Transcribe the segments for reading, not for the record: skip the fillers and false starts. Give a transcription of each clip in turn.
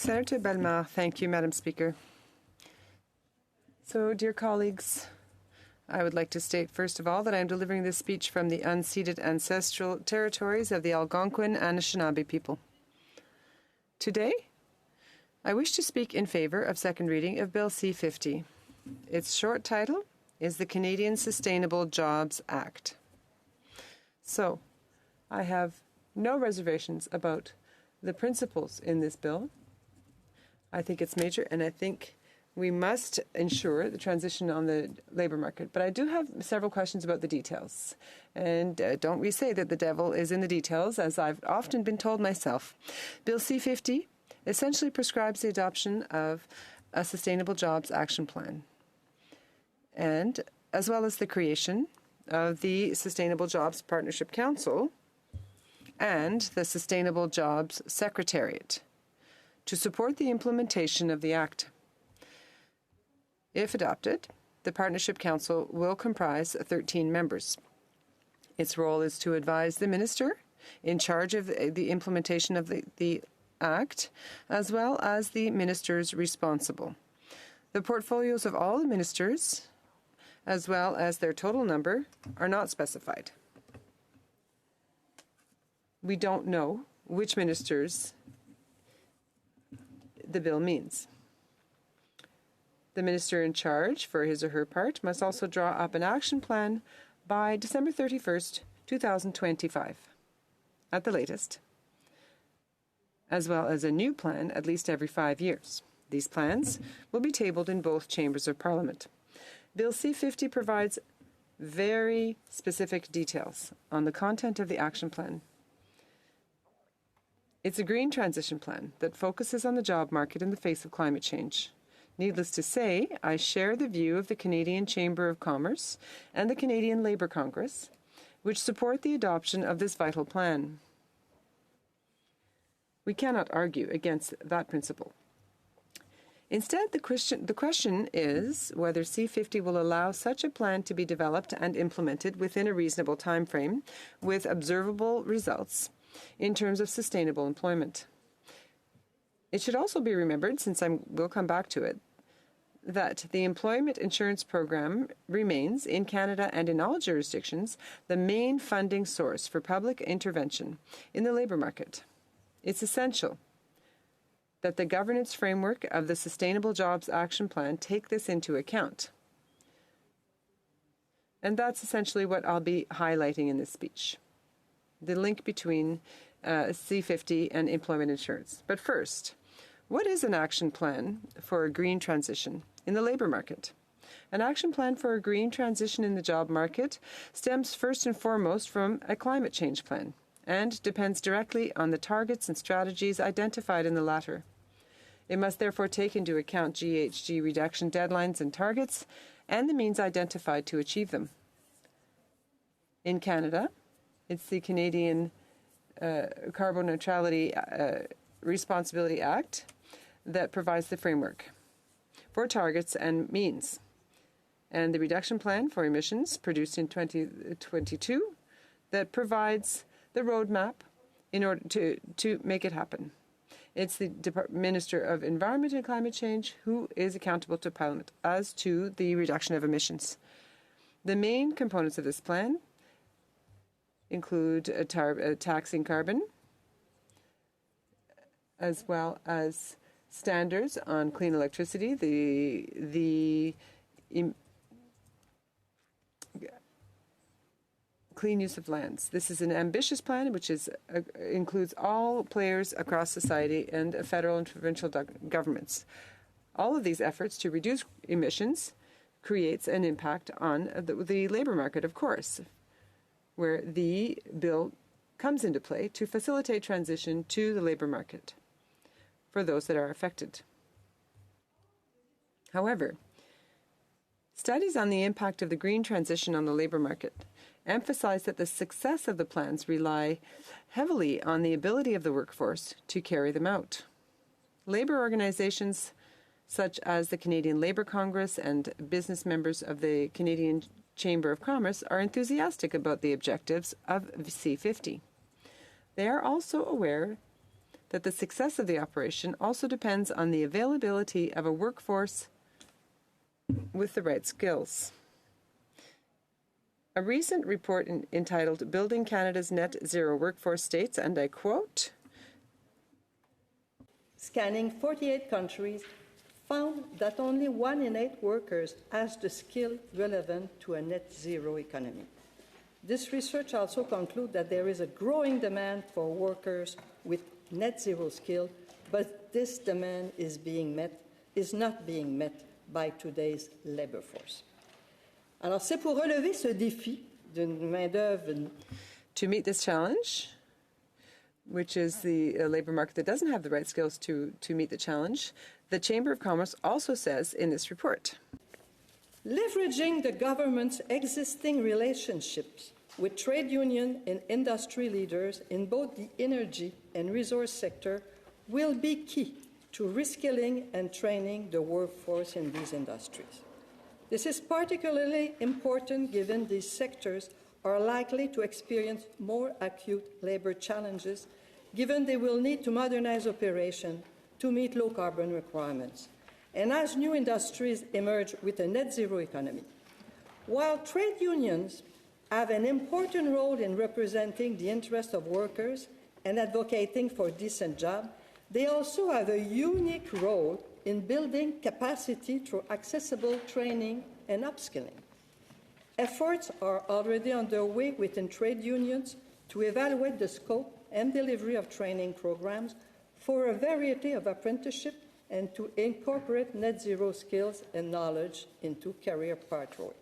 Senator Bellemare, thank you, Madam Speaker. So, dear colleagues, I would like to state, first of all, that I am delivering this speech from the unceded ancestral territories of the Algonquin and Anishinaabe people. Today, I wish to speak in favour of second reading of Bill C-50. Its short title is the Canadian Sustainable Jobs Act. So, I have no reservations about the principles in this bill. I think it's major, and I think we must ensure the transition on the labour market. But I do have several questions about the details. And don't we say that the devil is in the details, as I've often been told myself. Bill C-50 essentially prescribes the adoption of a Sustainable Jobs Action Plan, and as well as the creation of the Sustainable Jobs Partnership Council and the Sustainable Jobs Secretariat to support the implementation of the Act. If adopted, the Partnership Council will comprise 13 members. Its role is to advise the Minister in charge of the implementation of the Act, as well as the ministers responsible. The portfolios of all the ministers, as well as their total number, are not specified. We don't know which ministers the bill means. The minister in charge, for his or her part, must also draw up an action plan by December 31st, 2025, at the latest, as well as a new plan at least every 5 years. These plans will be tabled in both chambers of Parliament. Bill C-50 provides very specific details on the content of the action plan. It's a green transition plan that focuses on the job market in the face of climate change. Needless to say, I share the view of the Canadian Chamber of Commerce and the Canadian Labour Congress, which support the adoption of this vital plan. We cannot argue against that principle. Instead, the question is whether C-50 will allow such a plan to be developed and implemented within a reasonable time frame with observable results in terms of sustainable employment. It should also be remembered, since we'll come back to it, that the Employment Insurance Program remains, in Canada and in all jurisdictions, the main funding source for public intervention in the labour market. It's essential that the governance framework of the Sustainable Jobs Action Plan take this into account. And that's essentially what I'll be highlighting in this speech, the link between C-50 and employment insurance. But first, what is an action plan for a green transition in the labour market? An action plan for a green transition in the job market stems first and foremost from a climate change plan and depends directly on the targets and strategies identified in the latter. It must therefore take into account GHG reduction deadlines and targets and the means identified to achieve them. In Canada, it's the Canadian Carbon Neutrality Responsibility Act that provides the framework for targets and means, and the reduction plan for emissions produced in 2022 that provides the roadmap in order to make it happen. It's the Minister of Environment and Climate Change who is accountable to Parliament as to the reduction of emissions. The main components of this plan include taxing carbon, as well as standards on clean electricity, the clean use of lands. This is an ambitious plan which includes all players across society and federal and provincial governments. All of these efforts to reduce emissions creates an impact on the labour market, of course, where the bill comes into play to facilitate transition to the labour market for those that are affected. However, studies on the impact of the green transition on the labour market emphasize that the success of the plans rely heavily on the ability of the workforce to carry them out. Labour organizations such as the Canadian Labour Congress and business members of the Canadian Chamber of Commerce are enthusiastic about the objectives of C-50. They are also aware that the success of the operation also depends on the availability of a workforce with the right skills. A recent report entitled Building Canada's Net Zero Workforce states, and I quote, scanning 48 countries, found that only 1 in 8 workers has the skill relevant to a net zero economy. This research also concludes that there is a growing demand for workers with net zero skill, but this demand is not being met by today's labor force. Alors, c'est pour relever ce défi d'une main-d'œuvre. To meet this challenge, which is the labor market that doesn't have the right skills to meet the challenge, the Chamber of Commerce also says in this report, leveraging the government's existing relationships with trade union and industry leaders in both the energy and resource sector will be key to reskilling and training the workforce in these industries. This is particularly important given these sectors are likely to experience more acute labor challenges, given they will need to modernize operations to meet low-carbon requirements, and as new industries emerge with a net zero economy. While trade unions have an important role in representing the interests of workers and advocating for decent jobs, they also have a unique role in building capacity through accessible training and upskilling. Efforts are already underway within trade unions to evaluate the scope and delivery of training programs for a variety of apprenticeship and to incorporate net zero skills and knowledge into career pathways.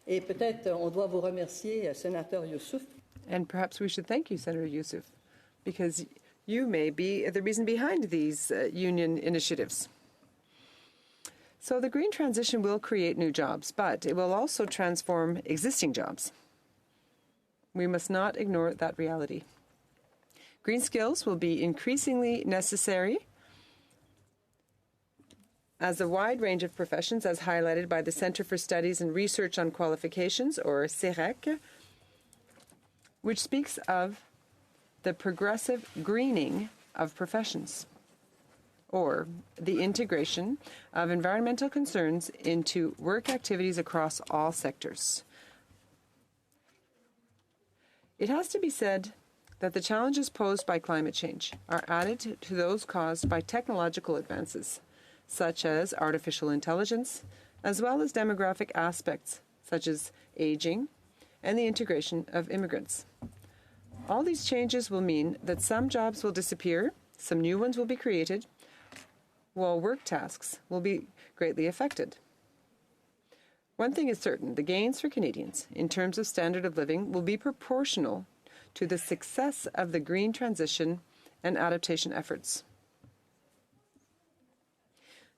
Et peut-être on doit vous remercier, Sénateur Youssouf. And perhaps we should thank you, Senator Youssouf, because you may be the reason behind these union initiatives. So the green transition will create new jobs, but it will also transform existing jobs. We must not ignore that reality. Green skills will be increasingly necessary as a wide range of professions, as highlighted by the Centre for Studies and Research on Qualifications, or CEREC, which speaks of the progressive greening of professions, or the integration of environmental concerns into work activities across all sectors. It has to be said that the challenges posed by climate change are added to those caused by technological advances, such as artificial intelligence, as well as demographic aspects, such as aging and the integration of immigrants. All these changes will mean that some jobs will disappear, some new ones will be created, while work tasks will be greatly affected. One thing is certain, the gains for Canadians in terms of standard of living will be proportional to the success of the green transition and adaptation efforts.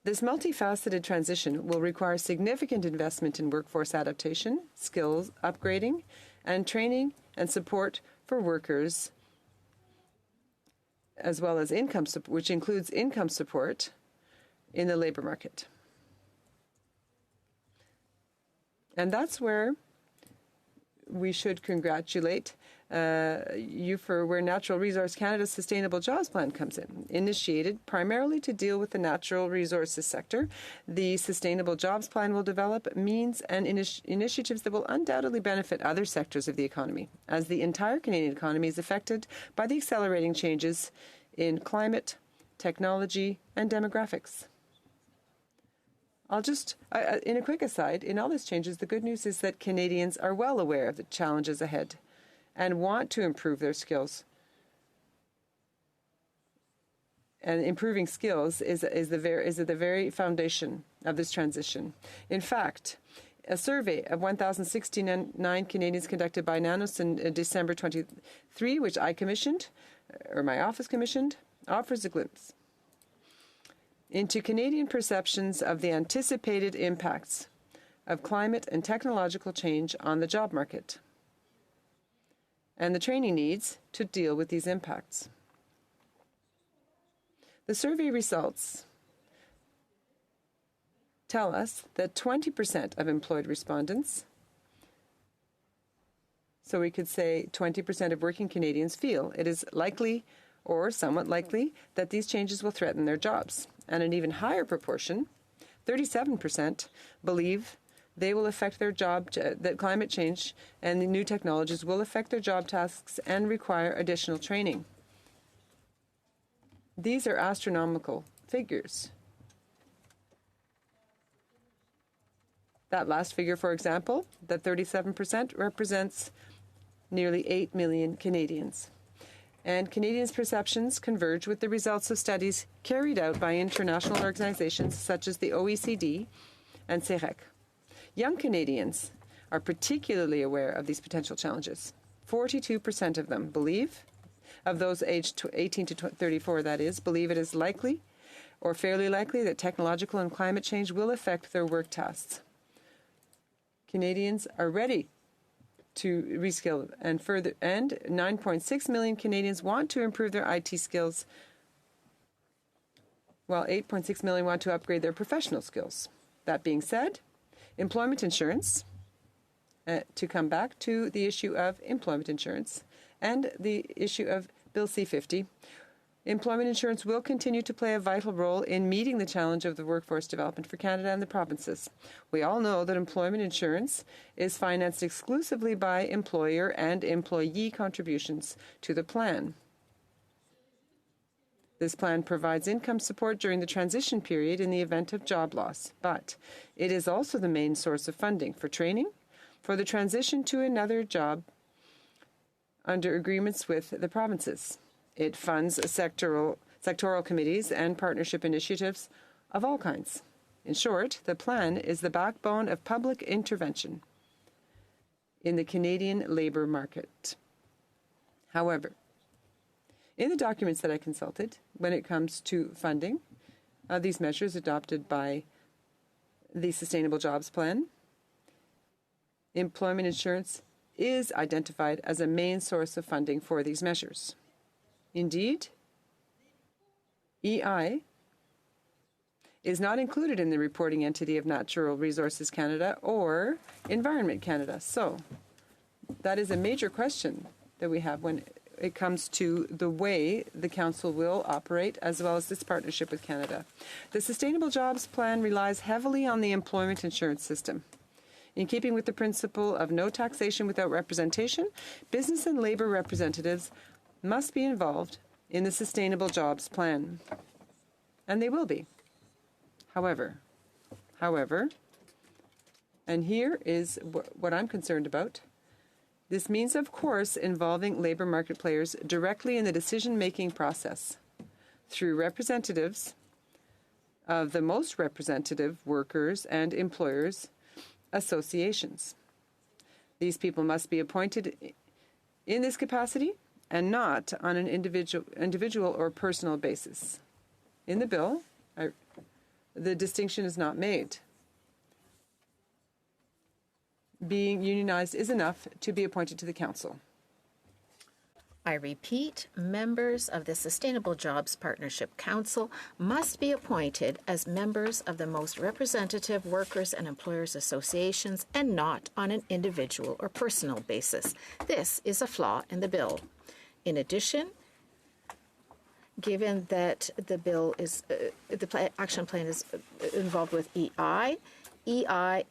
This multifaceted transition will require significant investment in workforce adaptation, skills upgrading, and training and support for workers, as well as income support, which includes income support in the labor market. And that's where we should congratulate you for where Natural Resource Canada's Sustainable Jobs Plan comes in. Initiated primarily to deal with the natural resources sector, the Sustainable Jobs Plan will develop means and initiatives that will undoubtedly benefit other sectors of the economy, as the entire Canadian economy is affected by the accelerating changes in climate, technology, and demographics. I'll just, in a quick aside, in all these changes, the good news is that Canadians are well aware of the challenges ahead and want to improve their skills. And improving skills is at the very foundation of this transition. In fact, a survey of 1,069 Canadians conducted by Nanos in December 23, which I commissioned, or my office commissioned, offers a glimpse into Canadian perceptions of the anticipated impacts of climate and technological change on the job market and the training needs to deal with these impacts. The survey results tell us that 20% of employed respondents, so we could say 20% of working Canadians, feel it is likely or somewhat likely that these changes will threaten their jobs. And an even higher proportion, 37%, believe they will affect their job, that climate change and the new technologies will affect their job tasks and require additional training. These are astronomical figures. That last figure, for example, that 37% represents nearly 8 million Canadians. And Canadians' perceptions converge with the results of studies carried out by international organizations such as the OECD and CEREC. Young Canadians are particularly aware of these potential challenges. 42% of them believe, of those aged 18 to 34 that is, believe it is likely or fairly likely that technological and climate change will affect their work tasks. Canadians are ready to reskill and further, and 9.6 million Canadians want to improve their IT skills, while 8.6 million want to upgrade their professional skills. That being said, employment insurance, to come back to the issue of employment insurance and the issue of Bill C-50, employment insurance will continue to play a vital role in meeting the challenge of the workforce development for Canada and the provinces. We all know that employment insurance is financed exclusively by employer and employee contributions to the plan. This plan provides income support during the transition period in the event of job loss, but it is also the main source of funding for training, for the transition to another job under agreements with the provinces. It funds sectoral committees and partnership initiatives of all kinds. In short, the plan is the backbone of public intervention in the Canadian labour market. However, in the documents that I consulted, when it comes to funding these measures adopted by the Sustainable Jobs Plan, employment insurance is identified as a main source of funding for these measures. Indeed, EI is not included in the reporting entity of Natural Resources Canada or Environment Canada. So that is a major question that we have when it comes to the way the Council will operate, as well as this partnership with Canada. The Sustainable Jobs Plan relies heavily on the employment insurance system. In keeping with the principle of no taxation without representation, business and labour representatives must be involved in the Sustainable Jobs Plan. And they will be. However, and here is what I'm concerned about, this means, of course, involving labour market players directly in the decision-making process through representatives of the most representative workers and employers associations. These people must be appointed in this capacity and not on an individual or personal basis. In the bill, the distinction is not made. Being unionized is enough to be appointed to the Council. I repeat, members of the Sustainable Jobs Partnership Council must be appointed as members of the most representative workers and employers associations and not on an individual or personal basis. This is a flaw in the bill. In addition, given that the bill is, action plan is involved with EI,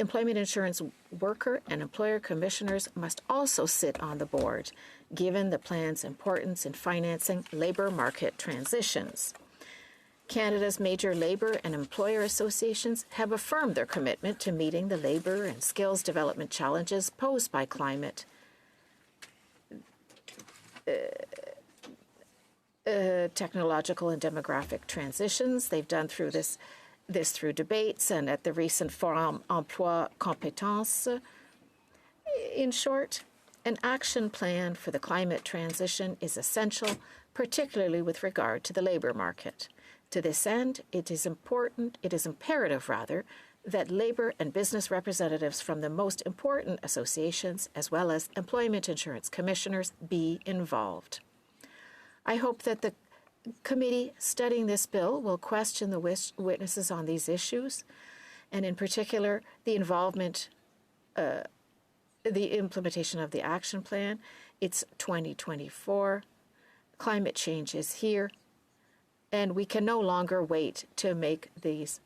employment insurance worker and employer commissioners must also sit on the board, given the plan's importance in financing labour market transitions. Canada's major labour and employer associations have affirmed their commitment to meeting the labour and skills development challenges posed by climate, technological and demographic transitions. They've done through this through debates and at the recent Forum Emploi Compétences. In short, an action plan for the climate transition is essential, particularly with regard to the labour market. To this end, it is imperative, that labour and business representatives from the most important associations, as well as employment insurance commissioners, be involved. I hope that the committee studying this bill will question the witnesses on these issues, and in particular, the involvement, the implementation of the action plan. It's 2024. Climate change is here, and we can no longer wait to make these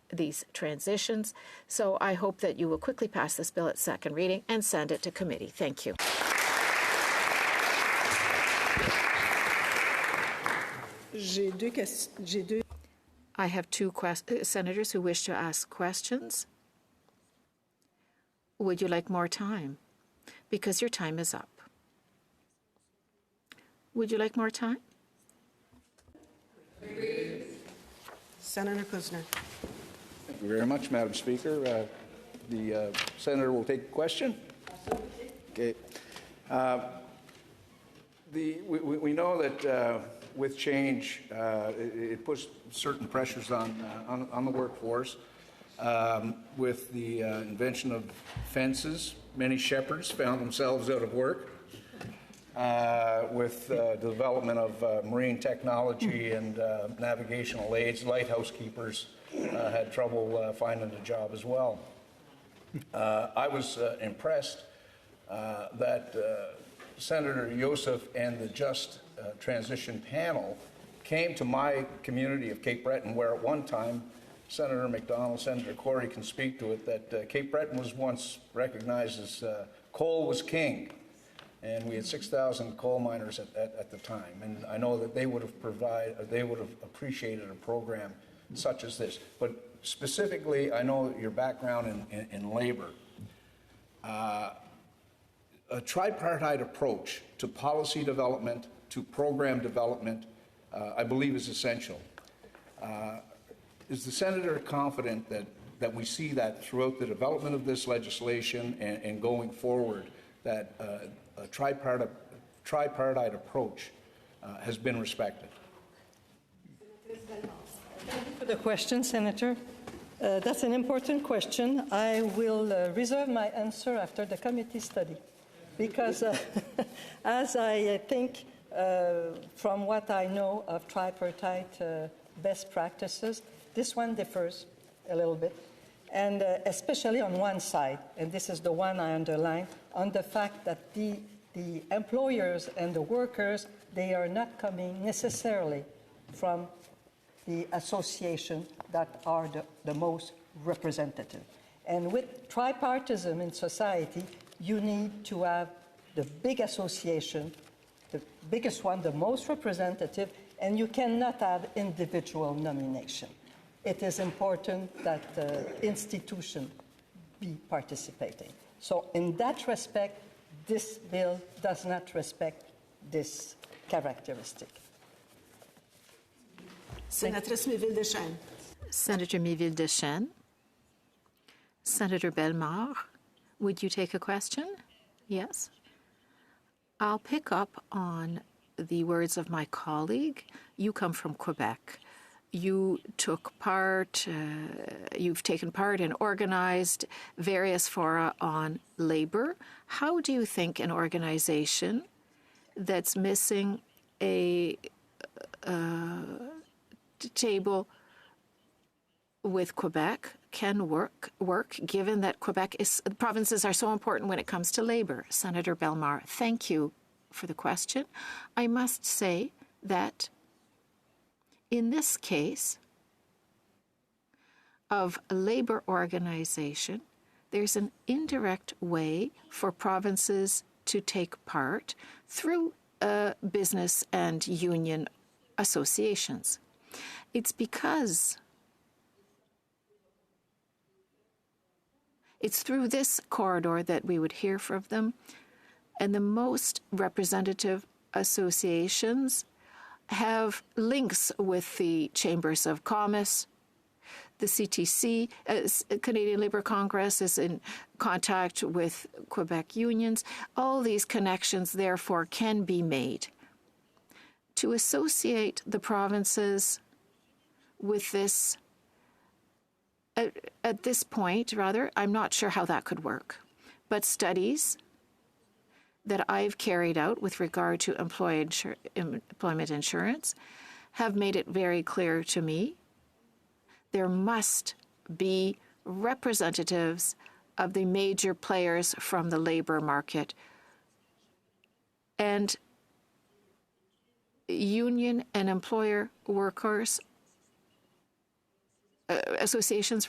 transitions. So I hope that you will quickly pass this bill at second reading and send it to committee. Thank you. I have two senators who wish to ask questions. Would you like more time? Because your time is up. Would you like more time? Senator Kuzner. Thank you very much, Madam Speaker. The senator will take a question. Okay. We know that with change, it puts certain pressures on the workforce. With the invention of fences, many shepherds found themselves out of work. With the development of marine technology and navigational aids, lighthouse keepers had trouble finding a job as well. I was impressed that Senator Joseph and the Just Transition panel came to my community of Cape Breton, where at one time Senator McDonald, Senator Corey can speak to it, that Cape Breton was once recognized as coal was king. And we had 6,000 coal miners at the time. And I know that they would have appreciated a program such as this. But specifically, I know your background in labor. A tripartite approach to policy development, to program development, I believe is essential. Is the senator confident that we see that throughout the development of this legislation and going forward, that a tripartite approach has been respected? Thank you for the question, Senator. That's an important question. I will reserve my answer after the committee study, because as I think from what I know of tripartite best practices, this one differs a little bit, and especially on one side, and this is the one I underline, on the fact that the employers and the workers, they are not coming necessarily from the association that are the most representative. And with tripartism in society, you need to have the big association, the biggest one, the most representative, and you cannot have individual nomination. It is important that the institution be participating. So in that respect, this bill does not respect this characteristic. Senator Miville-Deschênes. Senator Miville-Deschênes. Senator Bellemare, would you take a question? Yes. I'll pick up on the words of my colleague. You come from Quebec. You took part, you've taken part and organized various fora on labor. How do you think an organization that's missing a table with Quebec can work, given that provinces are so important when it comes to labor? Senator Bellemare, thank you for the question. I must say that in this case of a labor organization, there's an indirect way for provinces to take part through business and union associations. It's because it's through this corridor that we would hear from them, and the most representative associations have links with the Chambers of Commerce. The CTC, Canadian Labour Congress, is in contact with Quebec unions. All these connections, therefore, can be made. To associate the provinces with this, at this point, rather, I'm not sure how that could work. But studies that I've carried out with regard to employment insurance have made it very clear to me there must be representatives of the major players from the labor market. And union and employer workers associations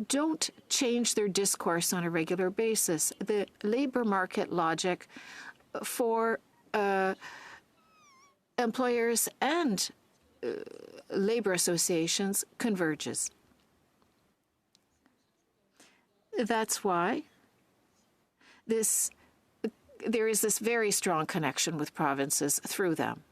don't change their discourse on a regular basis. The labor market logic for employers and labor associations converges. That's why there is this very strong connection with provinces through them.